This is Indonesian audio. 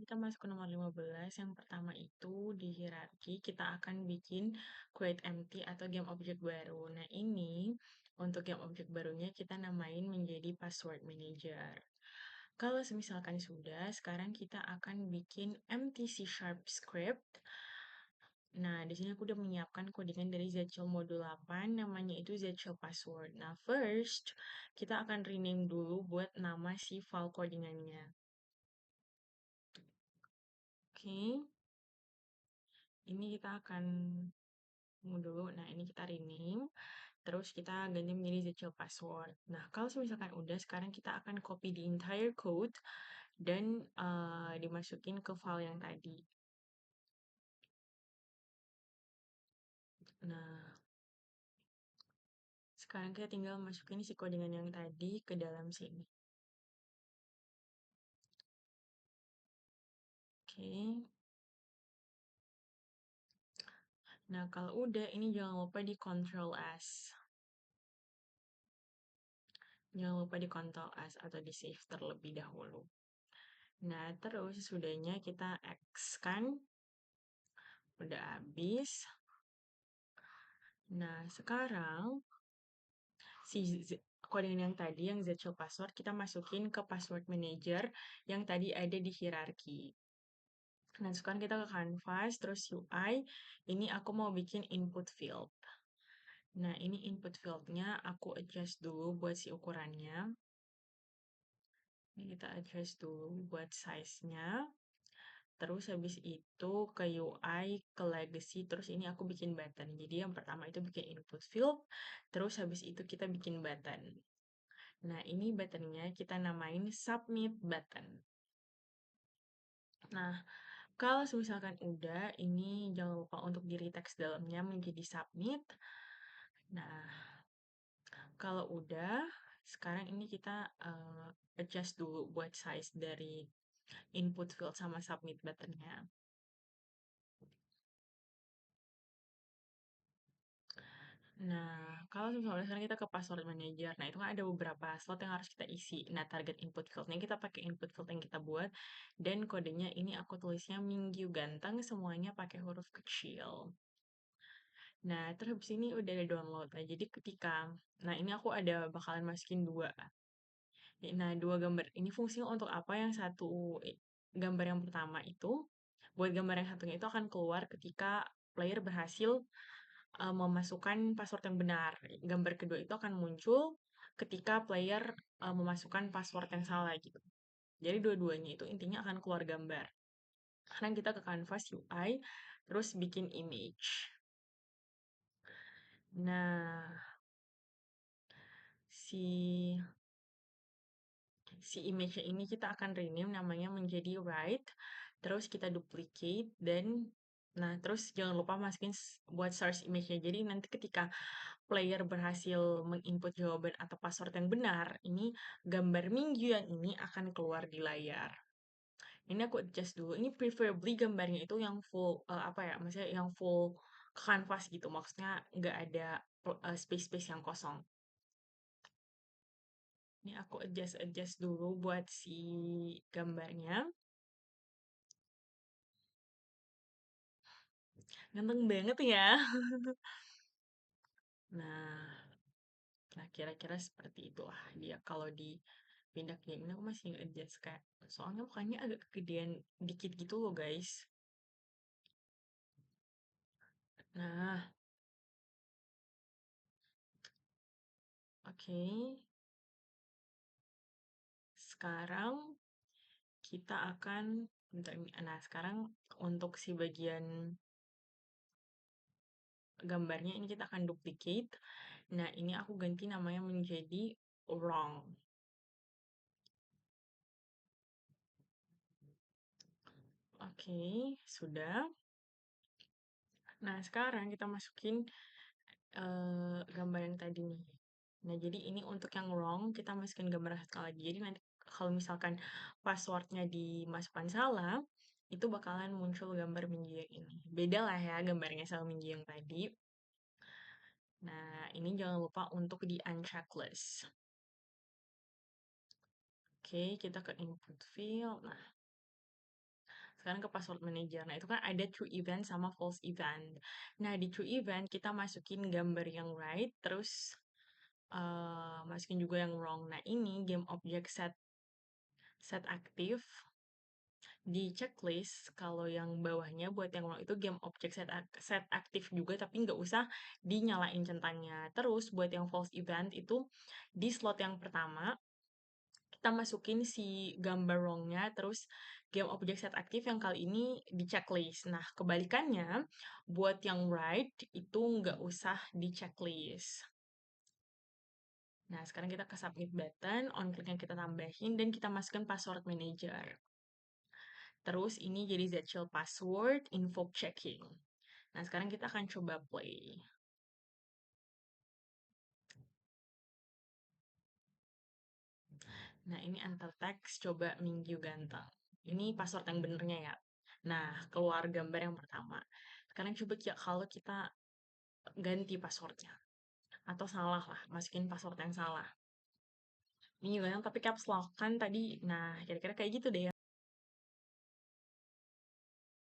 kita masuk ke nomor 15. Yang pertama itu di hierarki kita akan bikin create empty atau game objek baru. Nah, ini untuk game objek barunya kita namain menjadi password manager. Kalau misalkan sudah, sekarang kita akan bikin empty C# script. Nah, di sini aku udah menyiapkan codingan dari Zshell modul 8, namanya itu Zshell password. Nah, first, kita akan rename dulu buat nama si file codingannya. Oke, ini kita akan tunggu dulu. Nah, ini kita rename. Terus kita ganti menjadi Zshell password. Nah, kalau misalkan udah, sekarang kita akan copy the entire code dan dimasukin ke file yang tadi. Nah, sekarang kita tinggal masukin si codingan yang tadi ke dalam sini. Oke. Nah, kalau udah, ini jangan lupa di Ctrl S. Jangan lupa di Ctrl S atau di save terlebih dahulu. Nah, terus sesudahnya kita X kan. Udah habis. Nah, sekarang si codingan yang tadi, yang Zshell password, kita masukin ke password manager yang tadi ada di hierarki. Nah, sekarang kita ke canvas, terus UI. Ini aku mau bikin input field. Nah, ini input fieldnya aku adjust dulu buat si ukurannya. Ini kita adjust dulu buat size-nya. Terus habis itu ke UI, ke legacy, terus ini aku bikin button. Jadi yang pertama itu bikin input field, terus habis itu kita bikin button. Nah, ini buttonnya kita namain submit button. Nah, kalau misalkan udah, ini jangan lupa untuk di retext dalamnya menjadi submit. Nah, kalau udah, sekarang ini kita adjust dulu buat size dari input field sama submit buttonnya. Nah, kalau misalnya sekarang kita ke password manager, nah itu kan ada beberapa slot yang harus kita isi. Nah, target input fieldnya kita pakai input field yang kita buat, dan kodenya ini aku tulisnya Minggu Ganteng, semuanya pakai huruf kecil. Nah, terus habis ini udah ada download. Nah, jadi nah ini aku ada bakalan masukin dua. Nah, dua gambar ini fungsinya untuk apa? Yang satu gambar yang pertama itu, buat gambar yang satunya itu akan keluar ketika player berhasil memasukkan password yang benar. Gambar kedua itu akan muncul ketika player memasukkan password yang salah gitu. Jadi dua-duanya itu intinya akan keluar gambar. Sekarang kita ke canvas UI, terus bikin image. Nah, si image-nya ini kita akan rename namanya menjadi write, terus kita duplicate dan nah terus jangan lupa masukin buat source image-nya. Jadi nanti ketika player berhasil menginput jawaban atau password yang benar, ini gambar minggu yang ini akan keluar di layar. Ini aku adjust dulu. Ini preferably gambarnya itu yang full apa ya? Maksudnya yang full canvas gitu. Maksudnya nggak ada space-space yang kosong. Ini aku adjust dulu buat si gambarnya. Ganteng banget ya. Nah, nah kira-kira seperti itulah dia kalau dipindah kayak gini aku masih adjust kayak soalnya mukanya agak kegedean dikit gitu loh guys. Nah, oke. Sekarang kita akan nah sekarang untuk si bagian gambarnya ini kita akan duplicate. Nah, ini aku ganti namanya menjadi wrong. Oke, sudah. Nah, sekarang kita masukin gambar yang tadi nih. Nah, jadi ini untuk yang wrong, kita masukin gambar satu lagi. Jadi nanti kalau misalkan passwordnya dimasukkan salah, itu bakalan muncul gambar minggu yang ini. Beda lah ya gambarnya sama minggu yang tadi. Nah, ini jangan lupa untuk di unchecklist. Oke, kita ke input field. Nah, Sekarang ke password manager. Nah, itu kan ada true event sama false event. Nah, di true event kita masukin gambar yang right, terus masukin juga yang wrong. Nah, ini game object set aktif di checklist. Kalau yang bawahnya buat yang wrong itu game object set aktif juga, tapi nggak usah dinyalain centangnya. Terus buat yang false event itu di slot yang pertama kita masukin si gambar wrong-nya, terus game object set aktif yang kali ini di checklist. Nah, kebalikannya, buat yang right, itu nggak usah di checklist. Nah, sekarang kita ke submit button, on click yang kita tambahin, dan kita masukkan password manager. Terus ini jadi Zshield password, invoke checking. Nah, sekarang kita akan coba play. Nah, ini enter text, coba Minggu ganteng. Ini password yang benernya ya. Nah, keluar gambar yang pertama. Sekarang coba kalau kita ganti passwordnya. Atau salah lah, masukin password yang salah. Minggu ganteng tapi caps lock kan tadi. Nah, kira-kira kayak gitu deh ya.